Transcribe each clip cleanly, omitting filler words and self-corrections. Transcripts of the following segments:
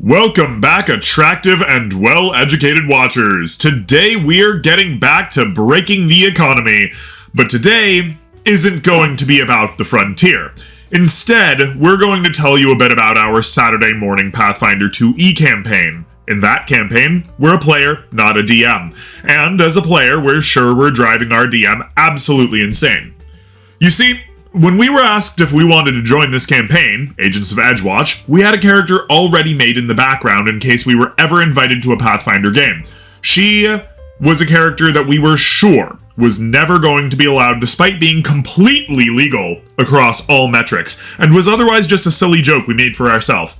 Welcome back, attractive and well-educated watchers. Today we're getting back to breaking the economy, but today isn't going to be about the frontier. Instead, we're going to tell you a bit about our Saturday Morning Pathfinder 2e campaign. In that campaign, we're a player, not a DM. And as a player, we're sure we're driving our DM absolutely insane. You see, when we were asked if we wanted to join this campaign, Agents of Edgewatch, we had a character already made in the background in case we were ever invited to a Pathfinder game. She was a character that we were sure was never going to be allowed despite being completely legal across all metrics, and was otherwise just a silly joke we made for ourselves.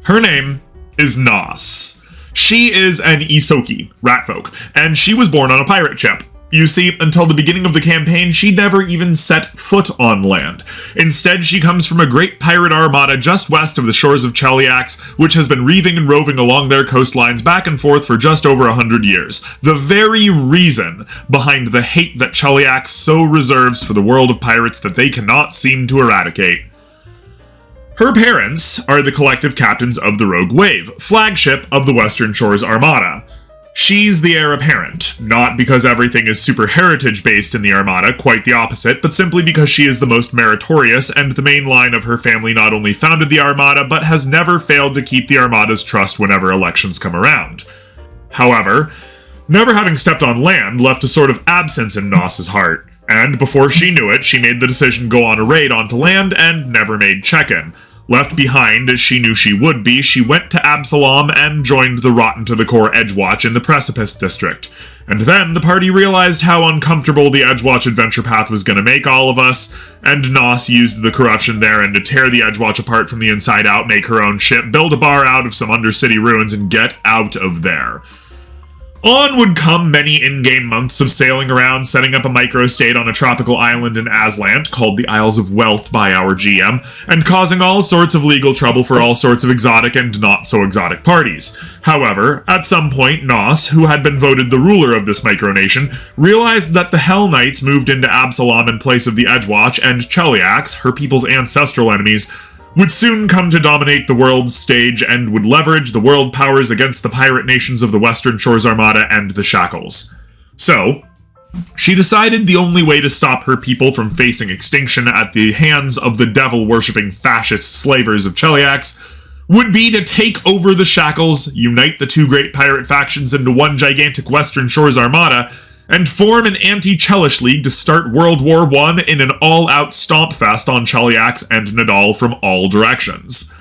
Her name is Nos. She is an Isoki, ratfolk, and she was born on a pirate ship. You see, until the beginning of the campaign, she never even set foot on land. Instead, she comes from a great pirate armada just west of the shores of Cheliax, which has been reaving and roving along their coastlines back and forth for just over 100 years. The very reason behind the hate that Cheliax so reserves for the world of pirates that they cannot seem to eradicate. Her parents are the collective captains of the Rogue Wave, flagship of the Western Shores Armada. She's the heir apparent, not because everything is super heritage-based in the Armada, quite the opposite, but simply because she is the most meritorious, and the main line of her family not only founded the Armada, but has never failed to keep the Armada's trust whenever elections come around. However, never having stepped on land left a sort of absence in Nos's heart, and before she knew it, she made the decision to go on a raid onto land and never made check-in. Left behind, as she knew she would be, she went to Absalom and joined the rotten-to-the-core Edgewatch in the Precipice District. And then the party realized how uncomfortable the Edgewatch adventure path was going to make all of us, and Nos used the corruption therein to tear the Edgewatch apart from the inside out, make her own ship, build a bar out of some undercity ruins, and get out of there. On would come many in-game months of sailing around, setting up a microstate on a tropical island in Aslant, called the Isles of Wealth by our GM, and causing all sorts of legal trouble for all sorts of exotic and not-so-exotic parties. However, at some point, Nos, who had been voted the ruler of this micronation, realized that the Hell Knights moved into Absalom in place of the Edgewatch, and Cheliax, her people's ancestral enemies, would soon come to dominate the world's stage and would leverage the world powers against the pirate nations of the Western Shores Armada and the Shackles. So, she decided the only way to stop her people from facing extinction at the hands of the devil-worshipping fascist slavers of Cheliax would be to take over the Shackles, unite the two great pirate factions into one gigantic Western Shores Armada, and form an anti-Chelish league to start World War I in an all-out stomp fest on Cheliax and Nadal from all directions.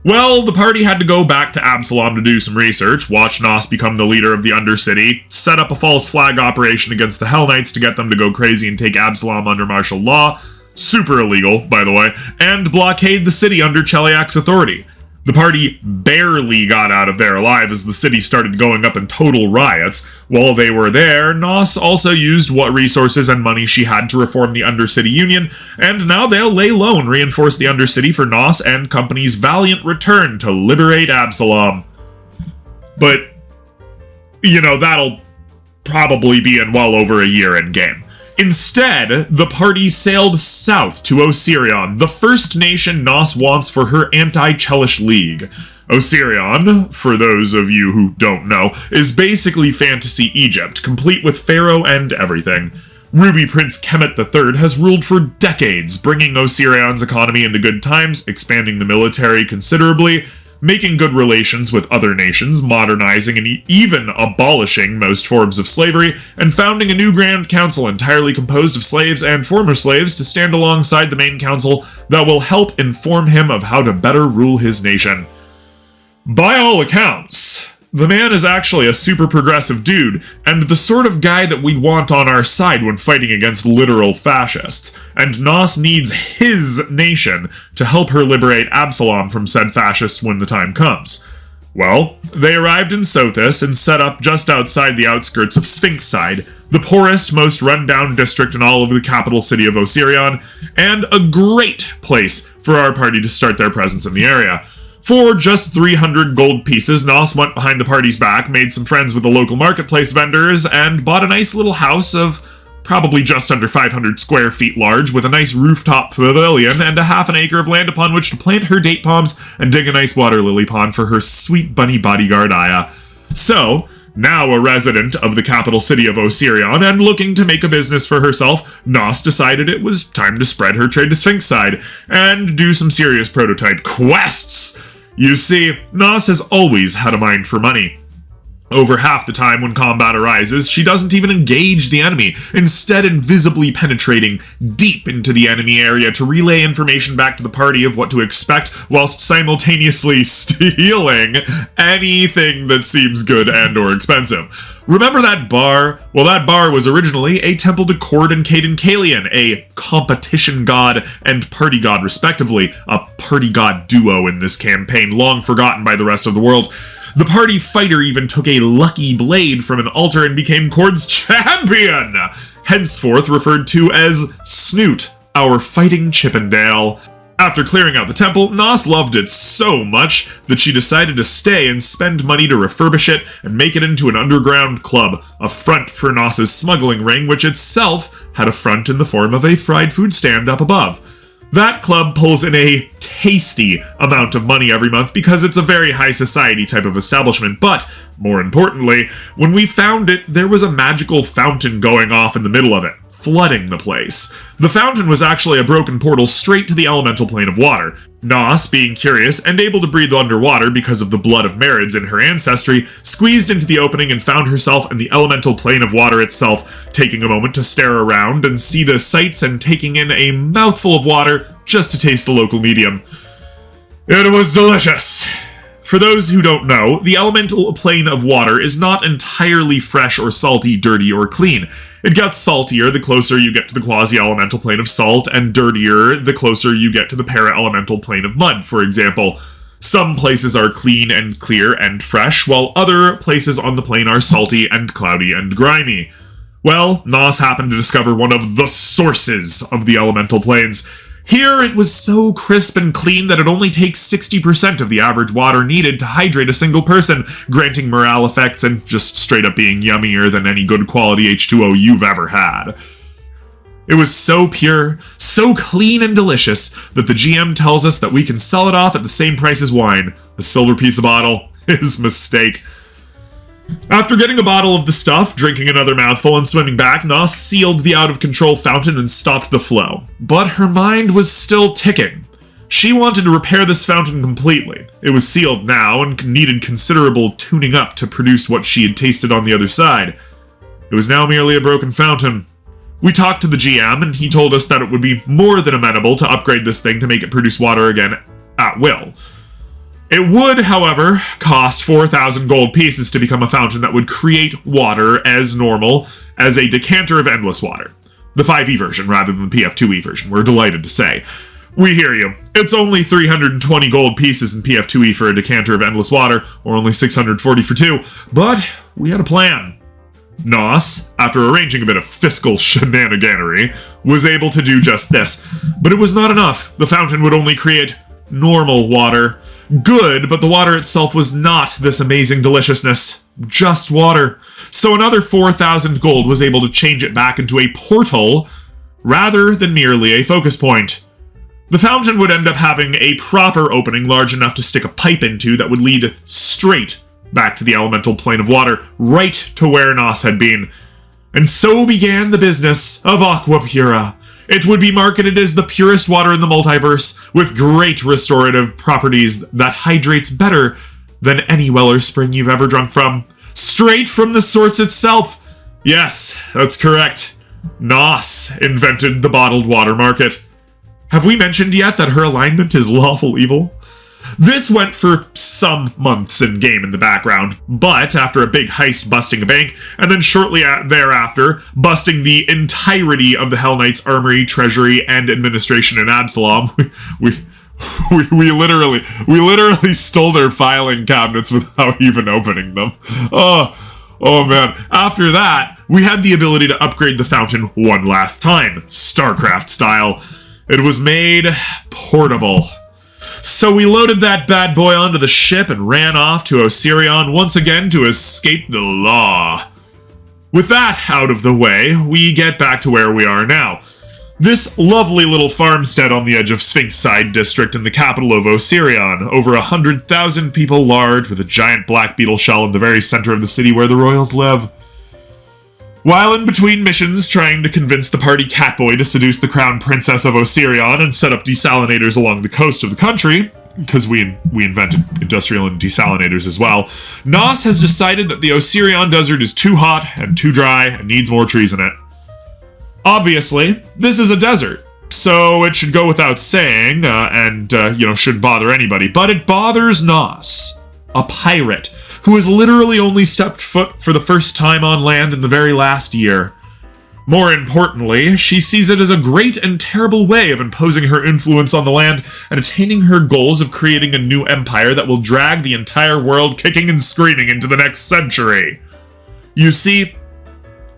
Well, the party had to go back to Absalom to do some research, watch Nos become the leader of the Undercity, set up a false flag operation against the Hell Knights to get them to go crazy and take Absalom under martial law, super illegal, by the way, and blockade the city under Cheliax authority. The party barely got out of there alive as the city started going up in total riots. While they were there, Nos also used what resources and money she had to reform the Undercity Union, and now they'll lay low and reinforce the Undercity for Nos and company's valiant return to liberate Absalom. But, you know, that'll probably be in well over a year in-game. Instead, the party sailed south to Osirion, the first nation Nos wants for her anti-Chelish league. Osirion, for those of you who don't know, is basically fantasy Egypt, complete with pharaoh and everything. Ruby Prince Kemet III has ruled for decades, bringing Osirion's economy into good times, expanding the military considerably, making good relations with other nations, modernizing and even abolishing most forms of slavery, and founding a new Grand Council entirely composed of slaves and former slaves to stand alongside the main council that will help inform him of how to better rule his nation. By all accounts, the man is actually a super progressive dude, and the sort of guy that we'd want on our side when fighting against literal fascists, and Nos needs his nation to help her liberate Absalom from said fascists when the time comes. Well, they arrived in Sothis and set up just outside the outskirts of Sphinxside, the poorest, most run-down district in all of the capital city of Osirion, and a great place for our party to start their presence in the area. For just 300 gold pieces, Nos went behind the party's back, made some friends with the local marketplace vendors, and bought a nice little house of probably just under 500 square feet large, with a nice rooftop pavilion and a half an acre of land upon which to plant her date palms and dig a nice water lily pond for her sweet bunny bodyguard Aya. So, now a resident of the capital city of Osirion and looking to make a business for herself, Nos decided it was time to spread her trade to Sphinx side and do some serious prototype quests. You see, Nos has always had a mind for money. Over half the time when combat arises, she doesn't even engage the enemy, instead invisibly penetrating deep into the enemy area to relay information back to the party of what to expect, whilst simultaneously stealing anything that seems good and or expensive. Remember that bar? Well, that bar was originally a temple to Cord and Caden Kalian, a competition god and party god respectively, a party god duo in this campaign, long forgotten by the rest of the world. The party fighter even took a lucky blade from an altar and became Cord's champion, henceforth referred to as Snoot, our fighting Chippendale. After clearing out the temple, Nos loved it so much that she decided to stay and spend money to refurbish it and make it into an underground club, a front for Nos's smuggling ring, which itself had a front in the form of a fried food stand up above. That club pulls in a tasty amount of money every month because it's a very high society type of establishment, but, more importantly, when we found it, there was a magical fountain going off in the middle of it, flooding the place. The fountain was actually a broken portal straight to the elemental plane of water. Nos, being curious and able to breathe underwater because of the blood of Marids in her ancestry, squeezed into the opening and found herself in the elemental plane of water itself, taking a moment to stare around and see the sights and taking in a mouthful of water just to taste the local medium. It was delicious. For those who don't know, the elemental plane of water is not entirely fresh or salty, dirty, or clean. It gets saltier the closer you get to the quasi-elemental plane of salt, and dirtier the closer you get to the para-elemental plane of mud, for example. Some places are clean and clear and fresh, while other places on the plane are salty and cloudy and grimy. Well, Nos happened to discover one of the sources of the elemental planes. Here, it was so crisp and clean that it only takes 60% of the average water needed to hydrate a single person, granting morale effects and just straight up being yummier than any good quality H2O you've ever had. It was so pure, so clean and delicious that the GM tells us that we can sell it off at the same price as wine. A silver piece a bottle. His mistake. After getting a bottle of the stuff, drinking another mouthful, and swimming back, Nos sealed the out-of-control fountain and stopped the flow. But her mind was still ticking. She wanted to repair this fountain completely. It was sealed now and needed considerable tuning up to produce what she had tasted on the other side. It was now merely a broken fountain. We talked to the GM, and he told us that it would be more than amenable to upgrade this thing to make it produce water again at will. It would, however, cost 4,000 gold pieces to become a fountain that would create water as normal as a decanter of endless water. The 5e version rather than the PF2e version, we're delighted to say. We hear you. It's only 320 gold pieces in PF2e for a decanter of endless water, or only 640 for 2, but we had a plan. Nos, after arranging a bit of fiscal shenaniganery, was able to do just this. But it was not enough. The fountain would only create normal water. Good, but the water itself was not this amazing deliciousness. Just water. So another 4,000 gold was able to change it back into a portal, rather than merely a focus point. The fountain would end up having a proper opening large enough to stick a pipe into that would lead straight back to the elemental plane of water, right to where Nos had been. And so began the business of Aqua Pura. It would be marketed as the purest water in the multiverse, with great restorative properties that hydrates better than any well or spring you've ever drunk from. Straight from the source itself. Yes, that's correct. Nos invented the bottled water market. Have we mentioned yet that her alignment is lawful evil? This went for some months in-game in the background, but after a big heist busting a bank, and then shortly thereafter busting the entirety of the Hell Knight's armory, treasury, and administration in Absalom, we literally stole their filing cabinets without even opening them. Oh man. After that, we had the ability to upgrade the fountain one last time, StarCraft style. It was made portable. So we loaded that bad boy onto the ship and ran off to Osirion once again to escape the law. With that out of the way, we get back to where we are now. This lovely little farmstead on the edge of Sphinxside District in the capital of Osirion, over 100,000 people large, with a giant black beetle shell in the very center of the city where the royals live. While in between missions trying to convince the party Catboy to seduce the crown princess of Osirion and set up desalinators along the coast of the country, because we invented industrial and desalinators as well, Nos has decided that the Osirion desert is too hot and too dry and needs more trees in it. Obviously, this is a desert, so it should go without saying, shouldn't bother anybody, but it bothers Nos, a pirate, who has literally only stepped foot for the first time on land in the very last year. More importantly, she sees it as a great and terrible way of imposing her influence on the land and attaining her goals of creating a new empire that will drag the entire world kicking and screaming into the next century. You see,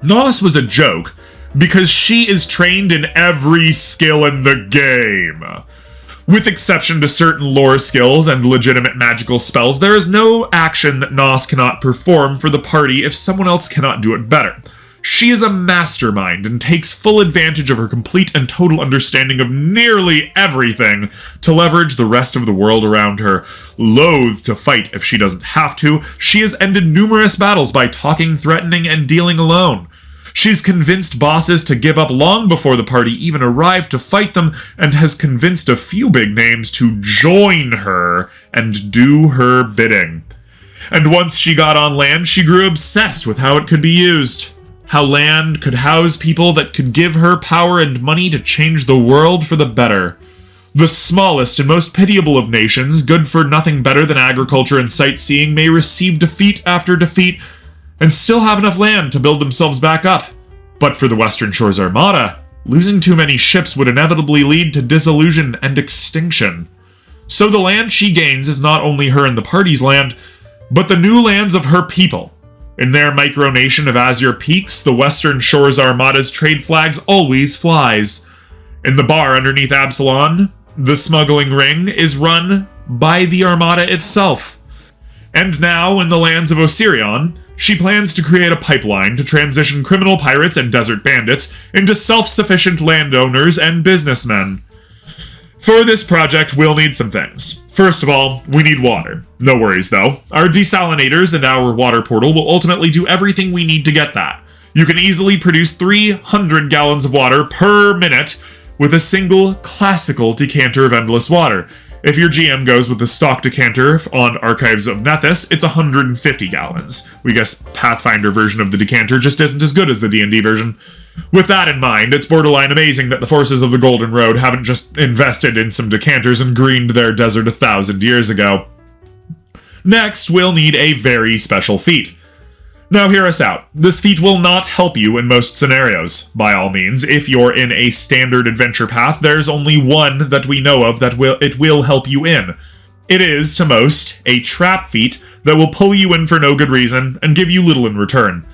Nos was a joke, because she is trained in every skill in the game. With exception to certain lore skills and legitimate magical spells, there is no action that Nos cannot perform for the party if someone else cannot do it better. She is a mastermind and takes full advantage of her complete and total understanding of nearly everything to leverage the rest of the world around her. Loath to fight if she doesn't have to, she has ended numerous battles by talking, threatening, and dealing alone. She's convinced bosses to give up long before the party even arrived to fight them, and has convinced a few big names to join her and do her bidding. And once she got on land, she grew obsessed with how it could be used. How land could house people that could give her power and money to change the world for the better. The smallest and most pitiable of nations, good for nothing better than agriculture and sightseeing, may receive defeat after defeat, and still have enough land to build themselves back up. But for the Western Shores Armada, losing too many ships would inevitably lead to disillusion and extinction. So the land she gains is not only her and the party's land, but the new lands of her people. In their micronation of Azure Peaks, the Western Shores Armada's trade flags always flies. In the bar underneath Absalon, the smuggling ring is run by the Armada itself. And now, in the lands of Osirion, she plans to create a pipeline to transition criminal pirates and desert bandits into self-sufficient landowners and businessmen. For this project, we'll need some things. First of all, we need water. No worries, though. Our desalinators and our water portal will ultimately do everything we need to get that. You can easily produce 300 gallons of water per minute with a single classical decanter of endless water. If your GM goes with the stock decanter on Archives of Nethys, it's 150 gallons. We guess Pathfinder version of the decanter just isn't as good as the D&D version. With that in mind, it's borderline amazing that the forces of the Golden Road haven't just invested in some decanters and greened their desert 1,000 years ago. Next, we'll need a very special feat. Now hear us out. This feat will not help you in most scenarios. By all means, if you're in a standard adventure path, there's only one that we know of that it will help you in. It is, to most, a trap feat that will pull you in for no good reason and give you little in return.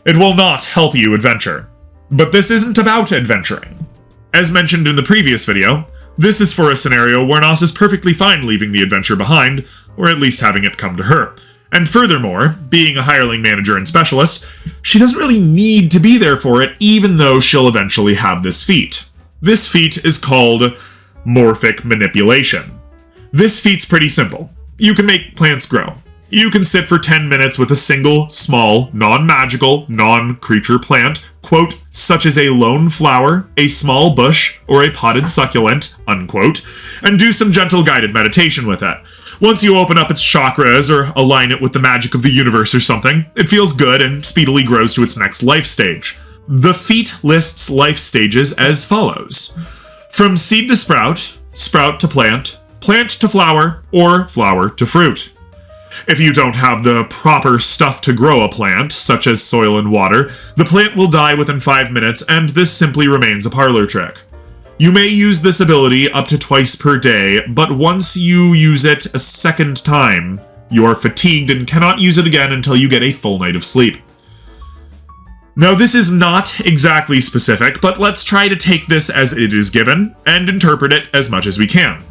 It will not help you adventure. But this isn't about adventuring. As mentioned in the previous video, this is for a scenario where Nos is perfectly fine leaving the adventure behind, or at least having it come to her. And furthermore, being a hireling manager and specialist, she doesn't really need to be there for it, even though she'll eventually have this feat. This feat is called Morphic Manipulation. This feat's pretty simple. You can make plants grow. You can sit for 10 minutes with a single, small, non-magical, non-creature plant, quote, such as a lone flower, a small bush, or a potted succulent, unquote, and do some gentle guided meditation with it. Once you open up its chakras or align it with the magic of the universe or something, it feels good and speedily grows to its next life stage. The feat lists life stages as follows. From seed to sprout, sprout to plant, plant to flower, or flower to fruit. If you don't have the proper stuff to grow a plant, such as soil and water, the plant will die within 5 minutes, and this simply remains a parlor trick. You may use this ability up to twice per day, but once you use it a second time, you are fatigued and cannot use it again until you get a full night of sleep. Now, this is not exactly specific, but let's try to take this as it is given and interpret it as much as we can.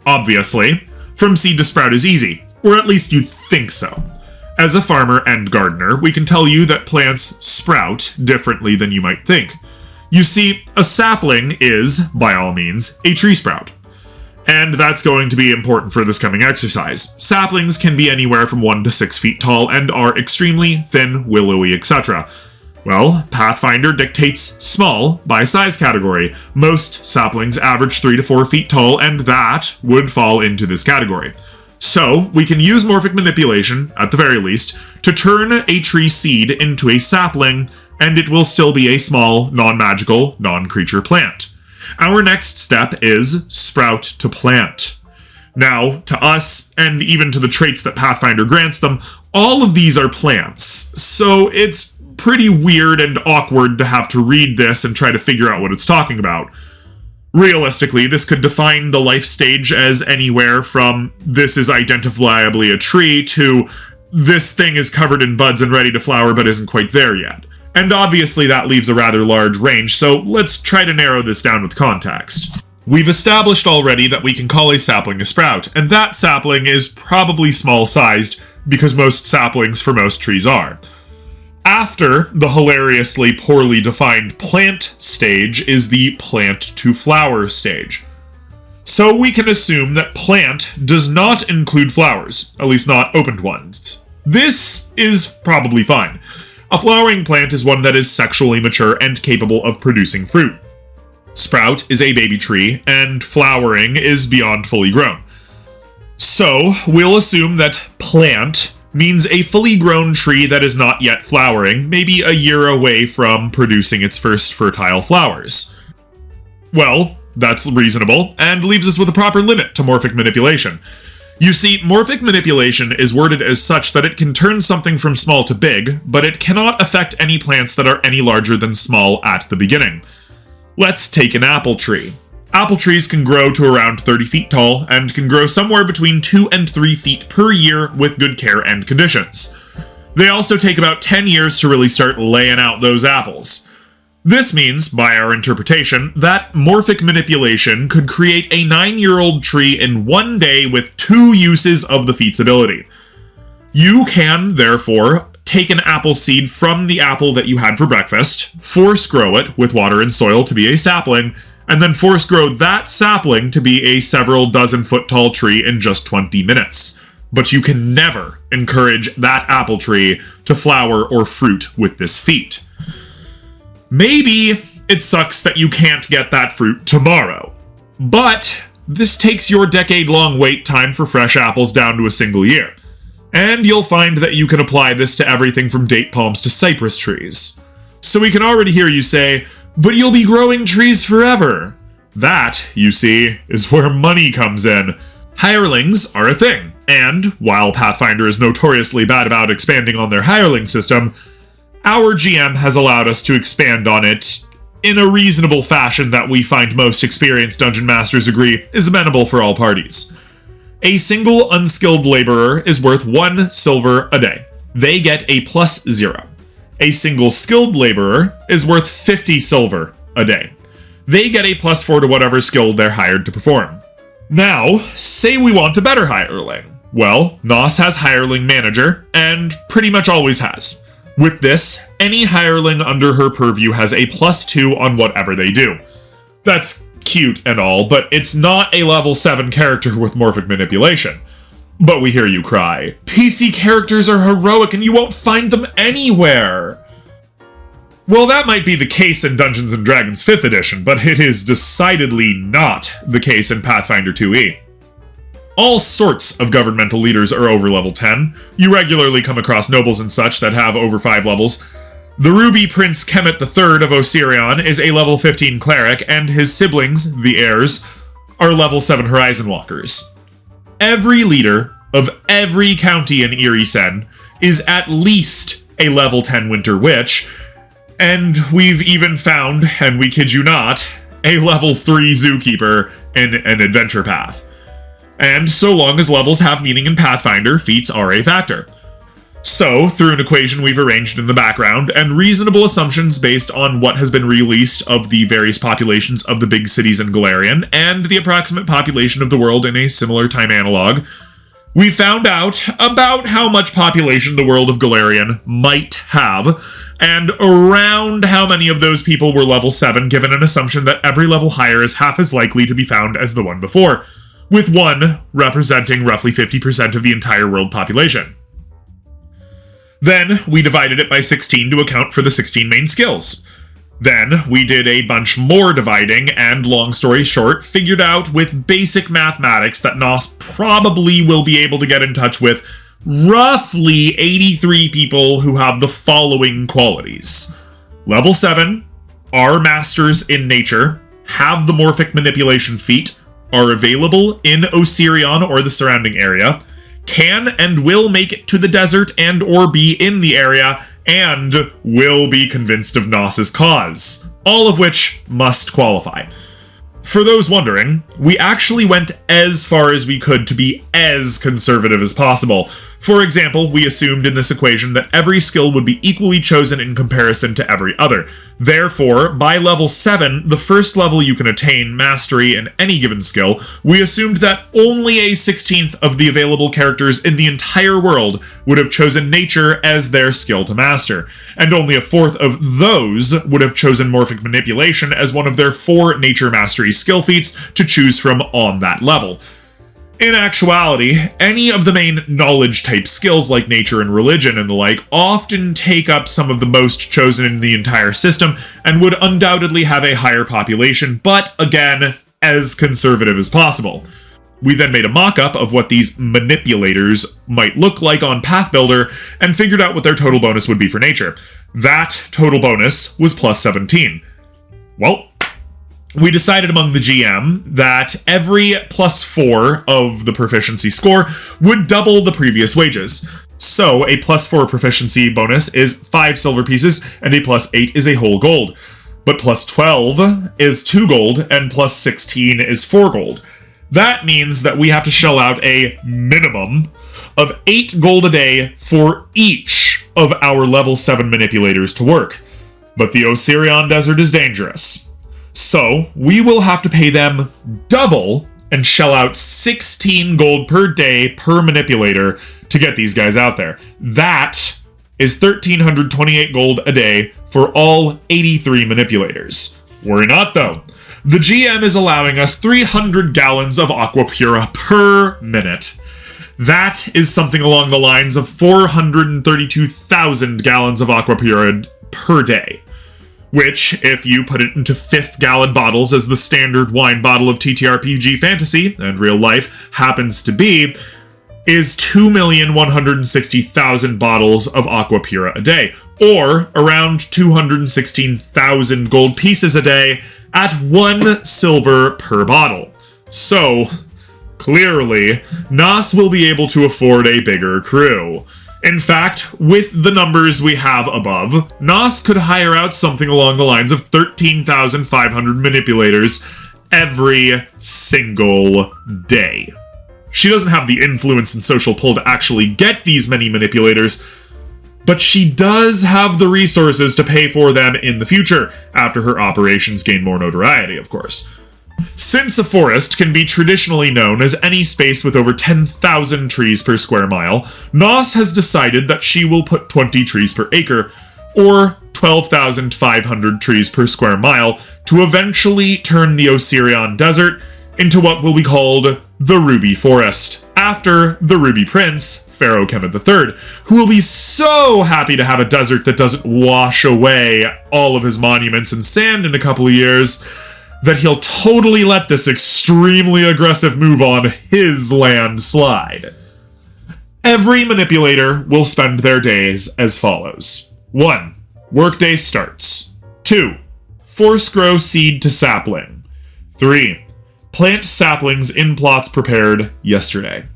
Obviously, from seed to sprout is easy, or at least you'd think so. As a farmer and gardener, we can tell you that plants sprout differently than you might think. You see, a sapling is, by all means, a tree sprout. And that's going to be important for this coming exercise. Saplings can be anywhere from 1 to 6 feet tall and are extremely thin, willowy, etc. Well, Pathfinder dictates small by size category. Most saplings average 3 to 4 feet tall, and that would fall into this category. So, we can use morphic manipulation, at the very least, to turn a tree seed into a sapling, and it will still be a small, non-magical, non-creature plant. Our next step is sprout to plant. Now, to us, and even to the traits that Pathfinder grants them, all of these are plants, so it's pretty weird and awkward to have to read this and try to figure out what it's talking about. Realistically, this could define the life stage as anywhere from this is identifiably a tree to this thing is covered in buds and ready to flower but isn't quite there yet. And obviously that leaves a rather large range, so let's try to narrow this down with context. We've established already that we can call a sapling a sprout, and that sapling is probably small-sized because most saplings for most trees are. After the hilariously poorly defined plant stage is the plant to flower stage. So we can assume that plant does not include flowers, at least not opened ones. This is probably fine. A flowering plant is one that is sexually mature and capable of producing fruit. Sprout is a baby tree, and flowering is beyond fully grown. So we'll assume that plant means a fully grown tree that is not yet flowering, maybe a year away from producing its first fertile flowers. Well, that's reasonable, and leaves us with a proper limit to morphic manipulation. You see, morphic manipulation is worded as such that it can turn something from small to big, but it cannot affect any plants that are any larger than small at the beginning. Let's take an apple tree. Apple trees can grow to around 30 feet tall and can grow somewhere between 2 and 3 feet per year with good care and conditions. They also take about 10 years to really start laying out those apples. This means, by our interpretation, that morphic manipulation could create a 9-year-old tree in one day with 2 uses of the feat's ability. You can, therefore, take an apple seed from the apple that you had for breakfast, force grow it with water and soil to be a sapling, and then force grow that sapling to be a several dozen foot tall tree in just 20 minutes. But you can never encourage that apple tree to flower or fruit with this feat. Maybe it sucks that you can't get that fruit tomorrow, but this takes your decade-long wait time for fresh apples down to a single year. And you'll find that you can apply this to everything from date palms to cypress trees. So we can already hear you say, "But you'll be growing trees forever." That, you see, is where money comes in. Hirelings are a thing, and while Pathfinder is notoriously bad about expanding on their hireling system, our GM has allowed us to expand on it in a reasonable fashion that we find most experienced dungeon masters agree is amenable for all parties. A single unskilled laborer is worth 1 silver a day. They get a +0. A single skilled laborer is worth 50 silver a day. They get a +4 to whatever skill they're hired to perform. Now, say we want a better hireling. Well, NOS has hireling manager, and pretty much always has. With this, any hireling under her purview has a +2 on whatever they do. That's cute and all, but it's not a level 7 character with morphic manipulation. But we hear you cry. PC characters are heroic and you won't find them anywhere! Well, that might be the case in Dungeons & Dragons 5th edition, but it is decidedly not the case in Pathfinder 2e. All sorts of governmental leaders are over level 10. You regularly come across nobles and such that have over 5 levels. The Ruby Prince Kemet III of Osirion is a level 15 cleric, and his siblings, the heirs, are level 7 Horizon Walkers. Every leader of every county in Irisen is at least a level 10 Winter Witch, and we've even found, and we kid you not, a level 3 Zookeeper in an adventure path. And so long as levels have meaning in Pathfinder, feats are a factor. So, through an equation we've arranged in the background, and reasonable assumptions based on what has been released of the various populations of the big cities in Golarion, and the approximate population of the world in a similar time analog, We found out about how much population the world of Galarian might have, and around how many of those people were level 7, given an assumption that every level higher is half as likely to be found as the one before, with one representing roughly 50% of the entire world population. Then we divided it by 16 to account for the 16 main skills. Then we did a bunch more dividing, and long story short, figured out with basic mathematics that NOS probably will be able to get in touch with roughly 83 people who have the following qualities. Level 7, are masters in nature, have the morphic manipulation feat, are available in Osirion or the surrounding area, can and will make it to the desert and or be in the area, and will be convinced of NOS's cause, all of which must qualify. For those wondering, we actually went as far as we could to be as conservative as possible. For example, we assumed in this equation that every skill would be equally chosen in comparison to every other. Therefore, by level 7, the first level you can attain mastery in any given skill, we assumed that only a 16th of the available characters in the entire world would have chosen nature as their skill to master, and only a 4th of those would have chosen morphic manipulation as one of their 4 nature mastery skill feats to choose from on that level. In actuality, any of the main knowledge-type skills like nature and religion and the like often take up some of the most chosen in the entire system and would undoubtedly have a higher population, but again, as conservative as possible. We then made a mock-up of what these manipulators might look like on Pathbuilder and figured out what their total bonus would be for nature. That total bonus was plus 17. Well, we decided among the GM that every plus 4 of the proficiency score would double the previous wages. So a plus 4 proficiency bonus is 5 silver pieces, and a plus 8 is a whole gold. But plus 12 is 2 gold, and plus 16 is 4 gold. That means that we have to shell out a minimum of 8 gold a day for each of our level 7 manipulators to work. But the Osirion Desert is dangerous. So, we will have to pay them double and shell out 16 gold per day per manipulator to get these guys out there. That is 1,328 gold a day for all 83 manipulators. Worry not, though. The GM is allowing us 300 gallons of aqua pura per minute. That is something along the lines of 432,000 gallons of aqua pura per day. Which, if you put it into 5th gallon bottles as the standard wine bottle of TTRPG fantasy, and real life happens to be, is 2,160,000 bottles of aqua pura a day, or around 216,000 gold pieces a day at 1 silver per bottle. So, clearly, NOS will be able to afford a bigger crew. In fact, with the numbers we have above, NOS could hire out something along the lines of 13,500 manipulators every single day. She doesn't have the influence and social pull to actually get these many manipulators, but she does have the resources to pay for them in the future, after her operations gain more notoriety, of course. Since a forest can be traditionally known as any space with over 10,000 trees per square mile, NOS has decided that she will put 20 trees per acre, or 12,500 trees per square mile, to eventually turn the Osirion Desert into what will be called the Ruby Forest, after the Ruby Prince, Pharaoh Kemet III, who will be so happy to have a desert that doesn't wash away all of his monuments and sand in a couple of years, that he'll totally let this extremely aggressive move on his land slide. Every manipulator will spend their days as follows. 1. Workday starts. 2. Force grow seed to sapling. 3. Plant saplings in plots prepared yesterday.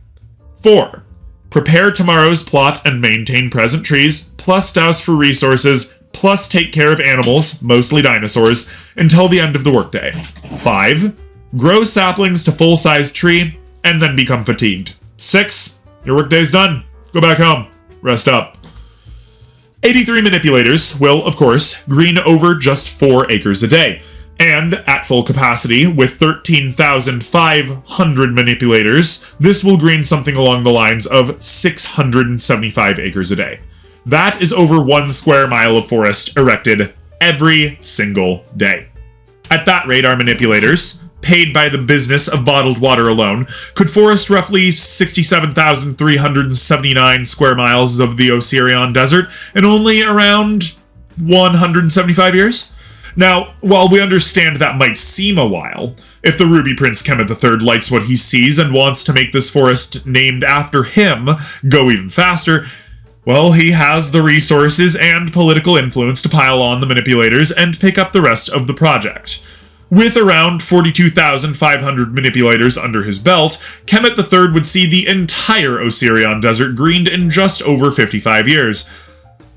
4. Prepare tomorrow's plot and maintain present trees, plus douse for resources, plus take care of animals, mostly dinosaurs, until the end of the workday. 5. Grow saplings to full-sized tree, and then become fatigued. 6. Your workday's done. Go back home. Rest up. 83 manipulators will, of course, green over just 4 acres a day. And at full capacity, with 13,500 manipulators, this will green something along the lines of 675 acres a day. That is over 1 square mile of forest erected every single day. At that rate, our manipulators, paid by the business of bottled water alone, could forest roughly 67,379 square miles of the Osirion desert in only around 175 years. Now, while we understand that might seem a while, if the Ruby Prince Kemet III likes what he sees and wants to make this forest named after him go even faster, well, he has the resources and political influence to pile on the manipulators and pick up the rest of the project. With around 42,500 manipulators under his belt, Kemet III would see the entire Osirion desert greened in just over 55 years.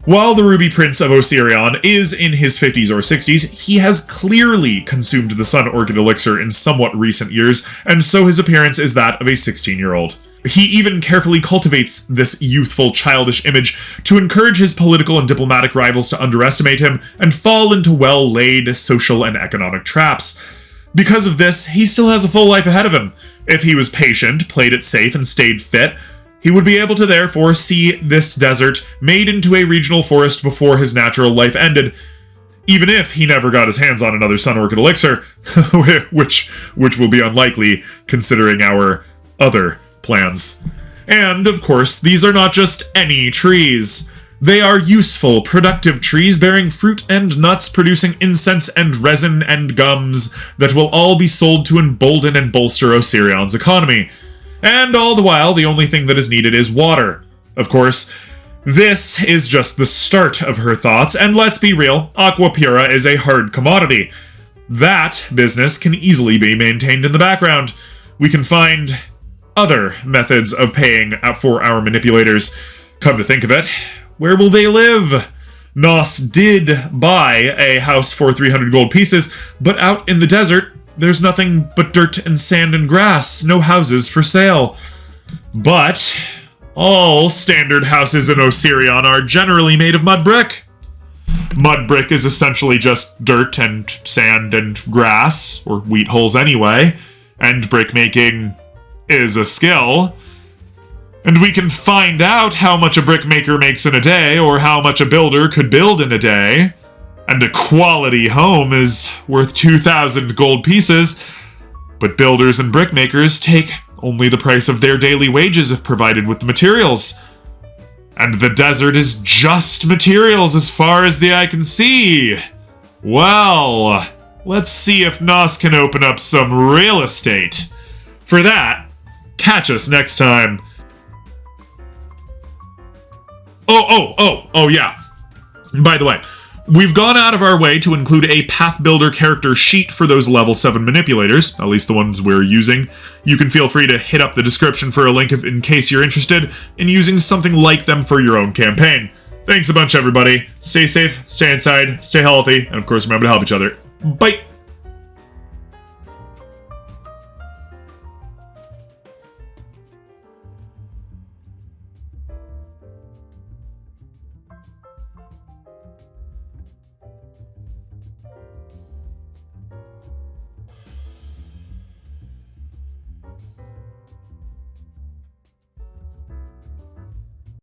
While the Ruby Prince of Osirion is in his 50s or 60s, he has clearly consumed the Sun Orchid Elixir in somewhat recent years, and so his appearance is that of a 16-year-old. He even carefully cultivates this youthful, childish image to encourage his political and diplomatic rivals to underestimate him and fall into well-laid social and economic traps. Because of this, he still has a full life ahead of him. If he was patient, played it safe, and stayed fit, he would be able to therefore see this desert made into a regional forest before his natural life ended, even if he never got his hands on another Sun Orchid Elixir, which will be unlikely considering our other plans. And, of course, these are not just any trees. They are useful, productive trees bearing fruit and nuts, producing incense and resin and gums that will all be sold to embolden and bolster Osirion's economy. And all the while, the only thing that is needed is water. Of course, this is just the start of her thoughts, and let's be real, aqua pura is a hard commodity. That business can easily be maintained in the background. We can find other methods of paying for our manipulators. Come to think of it, where will they live? Nos did buy a house for 300 gold pieces, but out in the desert, there's nothing but dirt and sand and grass, no houses for sale. But all standard houses in Osirion are generally made of mud brick. Mud brick is essentially just dirt and sand and grass, or wheat hulls anyway, and brickmaking is a skill. And we can find out how much a brickmaker makes in a day, or how much a builder could build in a day. And a quality home is worth 2,000 gold pieces, but builders and brickmakers take only the price of their daily wages if provided with the materials. And the desert is just materials as far as the eye can see. Well, let's see if Nos can open up some real estate. For that, catch us next time. Oh, yeah. By the way, we've gone out of our way to include a Path Builder character sheet for those level 7 manipulators, at least the ones we're using. You can feel free to hit up the description for a link in case you're interested in using something like them for your own campaign. Thanks a bunch, everybody. Stay safe, stay inside, stay healthy, and of course remember to help each other. Bye!